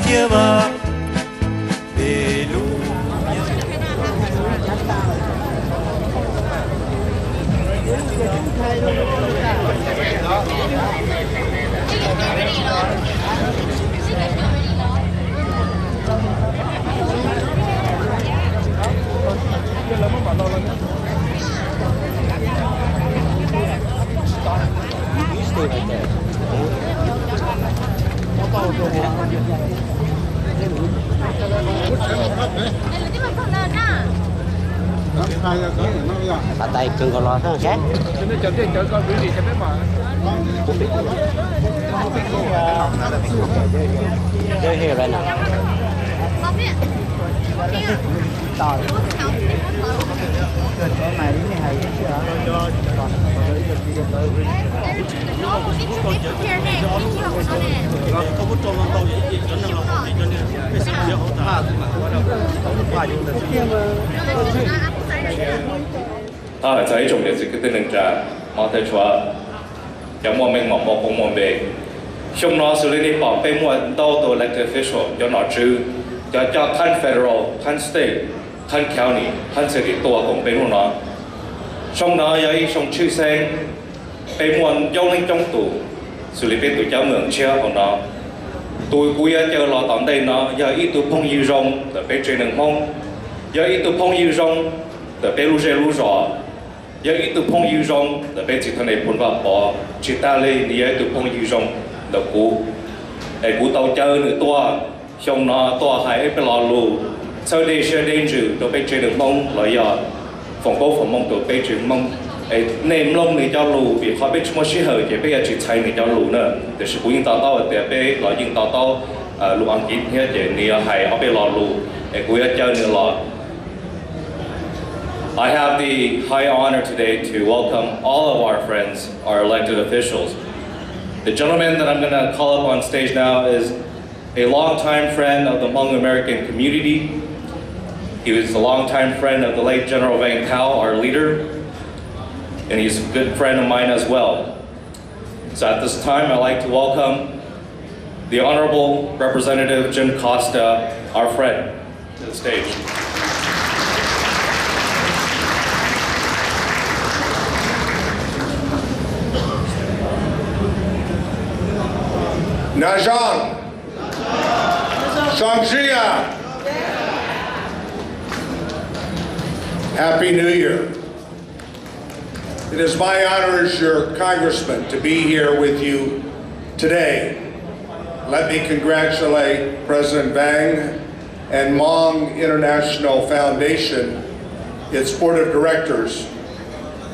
Tieva. Bà tay cưng còn lo sao chết. Chơi here right now. Tại重點是佢哋能者馬太出，有冇名冇冇冇名，上哪處理啲白被冇到 elected official 有哪處，有看 federal、看 state、看 county、看city 多共被冇哪，上哪有一上區聲，被冇有領中度，處理被對有兩車好哪，對古一有落當地哪，有一度碰遇中，就被追能碰，有一度碰遇中，就被路咗。有一度碰遇中，就被其他人判罰bỏ，其他咧你有一度碰遇中，就估到chơi nữa toa，xong nó toa hay被落路，sau đây sẽ đến住就被追到蒙來呀，防暴防蒙就被追蒙，nem long你條路，vì họ被什麼時候也被去踩你條路呢，就是不應到到的被來應到到路安檢呢嘅你係我被落路，估一chơi nữa落。I have the high honor today to welcome all of our friends, our elected officials. The gentleman that I'm going to call up on stage now is a longtime friend of the Hmong American community. He was a longtime friend of the late General Vang Pao, our leader, and he's a good friend of mine as well. So at this time, I'd like to welcome the Honorable Representative Jim Costa, our friend, to the stage. Najong, Shangxia, Happy New Year. It is my honor as your congressman to be here with you today. Let me congratulate President Vang and Hmong International Foundation, its board of directors,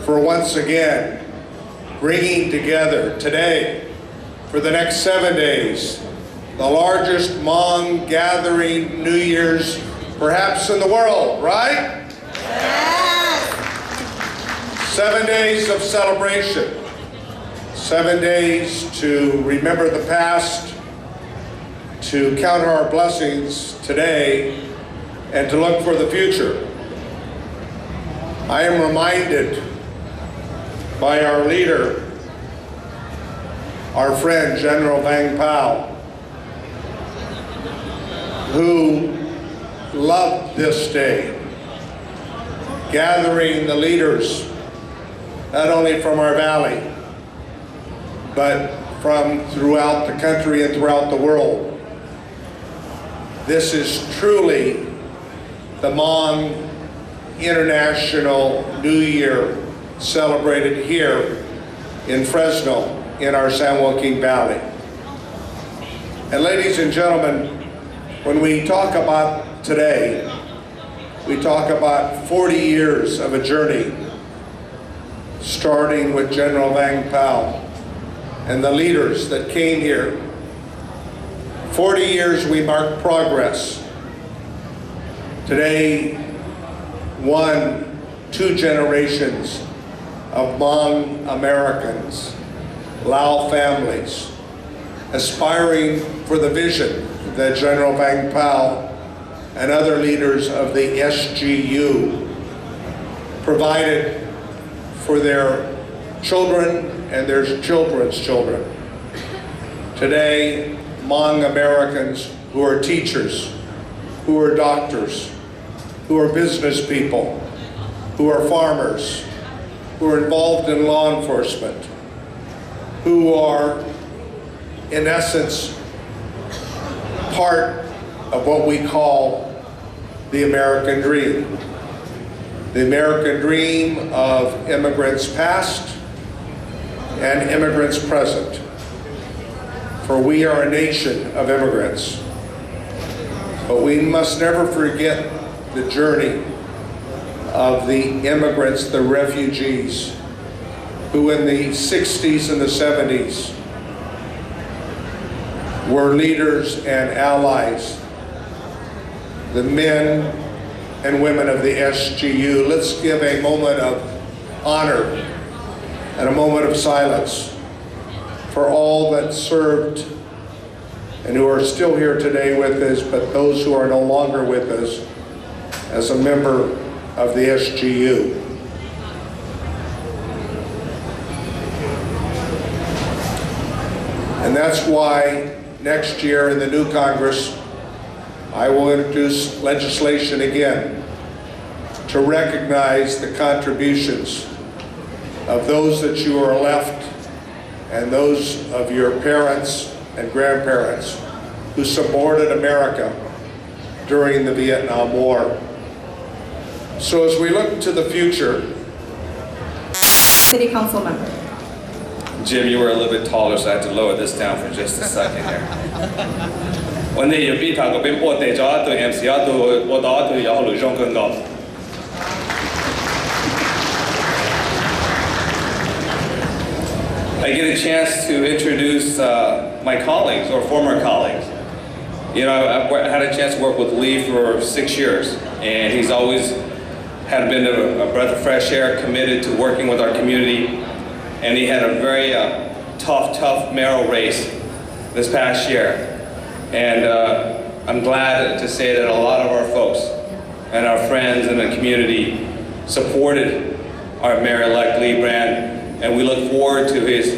for once again bringing together today for the next 7 days, the largest Hmong gathering New Year's perhaps in the world, right? Yes! 7 days of celebration, 7 days to remember the past, to count our blessings today, and to look for the future. I am reminded by our leader, our friend General Vang Pao, who loved this day, gathering the leaders not only from our valley, but from throughout the country and throughout the world. This is truly the Hmong International New Year celebrated here in Fresno, in our San Joaquin Valley. And ladies and gentlemen, when we talk about today, we talk about 40 years of a journey, starting with General Vang Pao and the leaders that came here. 40 years we mark progress. Today, 2 generations of Hmong Americans, Lao families, aspiring for the vision that General Vang Pao and other leaders of the SGU provided for their children and their children's children. Today, Hmong Americans who are teachers, who are doctors, who are business people, who are farmers, who are involved in law enforcement, who are, in essence, part of what we call the American dream. The American dream of immigrants past and immigrants present. For we are a nation of immigrants. But we must never forget the journey of the immigrants, the refugees, who in the 60s and the 70s were leaders and allies, the men and women of the SGU. Let's give a moment of honor and a moment of silence for all that served and who are still here today with us, but those who are no longer with us as a member of the SGU. And that's why next year in the new Congress, I will introduce legislation again to recognize the contributions of those that you are left and those of your parents and grandparents who supported America during the Vietnam War. So as we look to the future, City Council member. Jim, you were a little bit taller, so I had to lower this down for just a second there. When they有比他个边波对着对 MCR 对我打对要路上更高。I get a chance to introduce my colleagues or former colleagues. You know, I've had a chance to work with Lee for 6 years, and he's always had been a breath of fresh air, committed to working with our community, and he had a very tough mayoral race this past year. And I'm glad to say that a lot of our folks and our friends in the community supported our mayor-elect Lee Brand, and we look forward to his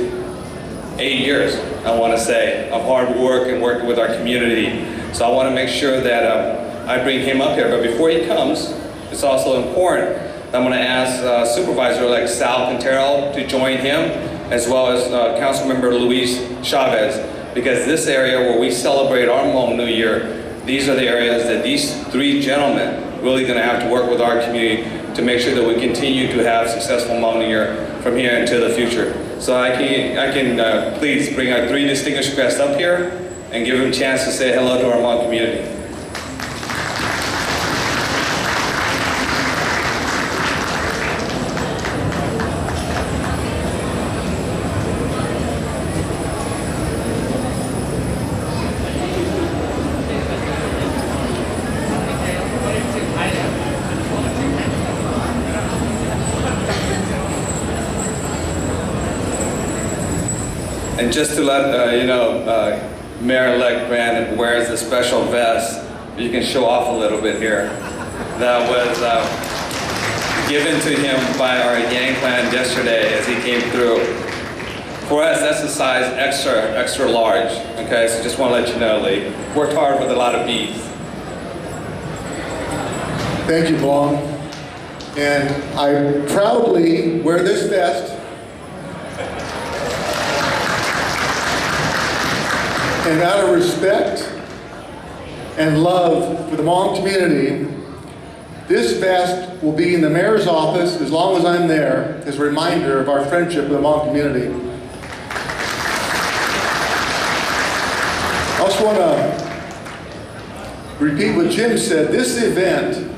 8 years, I want to say, of hard work and working with our community. So I want to make sure that I bring him up here, but before he comes, it's also important that I'm going to ask Supervisor-elect Sal Quintero to join him, as well as Councilmember Luis Chavez, because this area where we celebrate our Hmong New Year, these are the areas that these three gentlemen really going to have to work with our community to make sure that we continue to have successful Hmong New Year from here into the future. So I can please bring our three distinguished guests up here and give them a chance to say hello to our Hmong community. And just to let you know, Mayor-elect Brandon wears a special vest. You can show off a little bit here. That was given to him by our Yang clan yesterday as he came through. For us, that's a size extra large. Okay, so just want to let you know, Lee. Worked hard with a lot of beads. Thank you, Blong. And I proudly wear this vest and out of respect and love for the Hmong community, this vest will be in the mayor's office as long as I'm there as a reminder of our friendship with the Hmong community. I also want to repeat what Jim said. This event,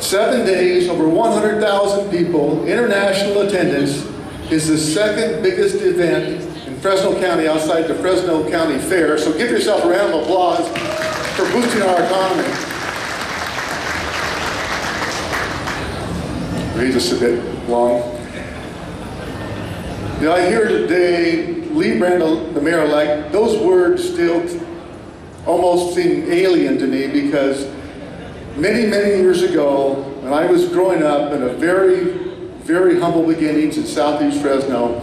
7 days, over 100,000 people, international attendance, is the second biggest event in Fresno County outside the Fresno County Fair. So give yourself a round of applause for boosting our economy. Read just a bit long. You know, I hear today, Lee Brand, the mayor-elect, those words still almost seem alien to me because many years ago, when I was growing up in a very humble beginnings in Southeast Fresno,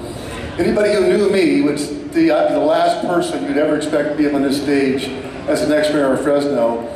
anybody who knew me would be the last person you'd ever expect to be up on this stage. as the next mayor of Fresno.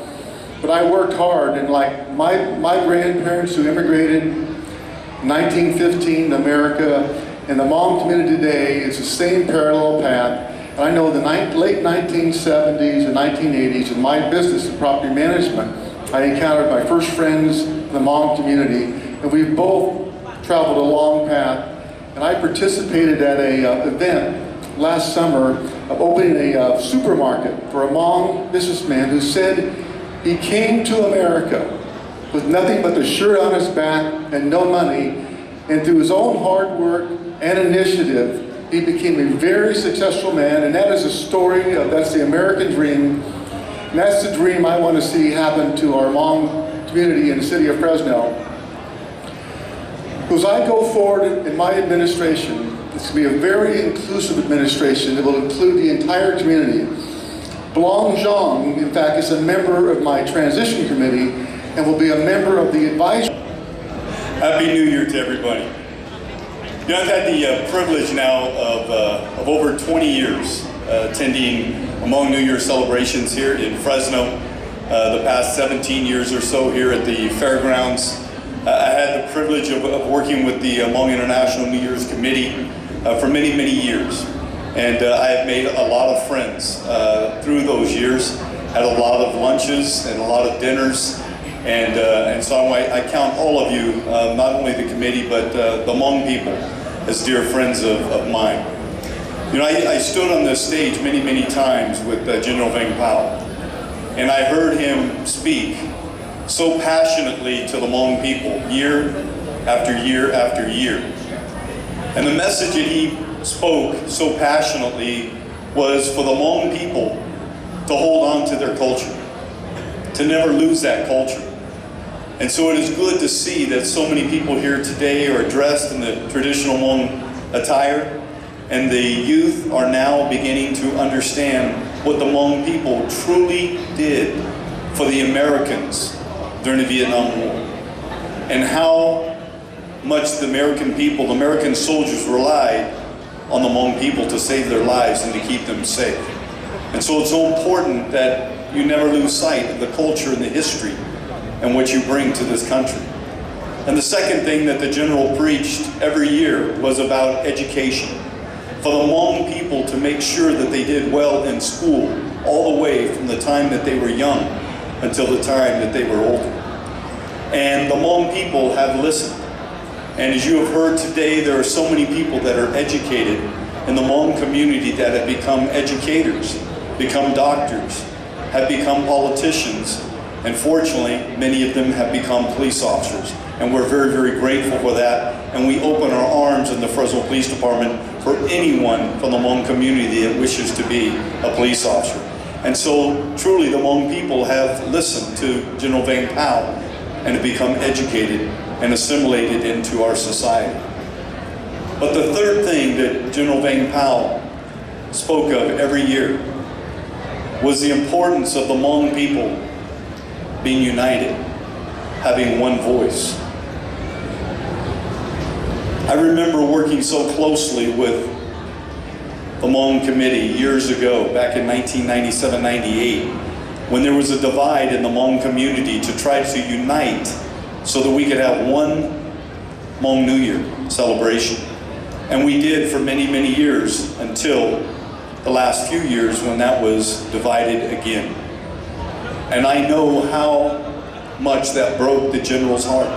But I worked hard, and like my grandparents who immigrated in 1915 to America, and the Hmong community today, it's the same parallel path. And I know the late 1970s and 1980s in my business in property management, I encountered my first friends in the Hmong community, and we both traveled a long path. And I participated at a event last summer of opening a supermarket for a Hmong businessman who said he came to America with nothing but the shirt on his back and no money, and through his own hard work and initiative, he became a very successful man, and that is a story of, that's the American dream, and that's the dream I want to see happen to our Hmong community in the city of Fresno. As I go forward in my administration, it's going to be a very inclusive administration that will include the entire community. Blong Zhang, in fact, is a member of my transition committee and will be a member of the advisory. Happy New Year to everybody. You know, I've had the privilege now of over 20 years attending Hmong New Year celebrations here in Fresno. The past 17 years or so here at the fairgrounds. I had the privilege of working with the Hmong International New Year's Committee for many, many years. And I have made a lot of friends through those years, had a lot of lunches and a lot of dinners. And so I count all of you, not only the committee, but the Hmong people, as dear friends of mine. You know, I stood on this stage many, many times with General Vang Pao, and I heard him speak so passionately to the Hmong people, year after year after year. And the message that he spoke so passionately was for the Hmong people to hold on to their culture, to never lose that culture. And so it is good to see that so many people here today are dressed in the traditional Hmong attire, and the youth are now beginning to understand what the Hmong people truly did for the Americans during the Vietnam War, and how much the American people, the American soldiers, relied on the Hmong people to save their lives and to keep them safe. And so it's so important that you never lose sight of the culture and the history and what you bring to this country. And the second thing that the General preached every year was about education. For the Hmong people to make sure that they did well in school, all the way from the time that they were young until the time that they were older. And the Hmong people have listened. And as you have heard today, there are so many people that are educated in the Hmong community that have become educators, become doctors, have become politicians, and fortunately, many of them have become police officers. And we're very, very grateful for that. And we open our arms in the Fresno Police Department for anyone from the Hmong community that wishes to be a police officer. And so, truly, the Hmong people have listened to General Vang Pao and have become educated and assimilated into our society. But the third thing that General Vang Pao spoke of every year was the importance of the Hmong people being united, having one voice. I remember working so closely with the Hmong Committee years ago, back in 1997-98, when there was a divide in the Hmong community to try to unite so that we could have one Hmong New Year celebration. And we did for many, many years until the last few years when that was divided again. And I know how much that broke the General's heart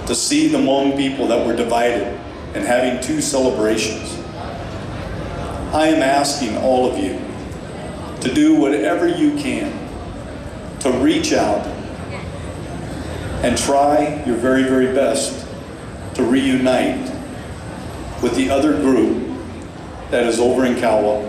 to see the Hmong people that were divided and having two celebrations. I am asking all of you to do whatever you can to reach out and try your very, very best to reunite with the other group that is over in Kawa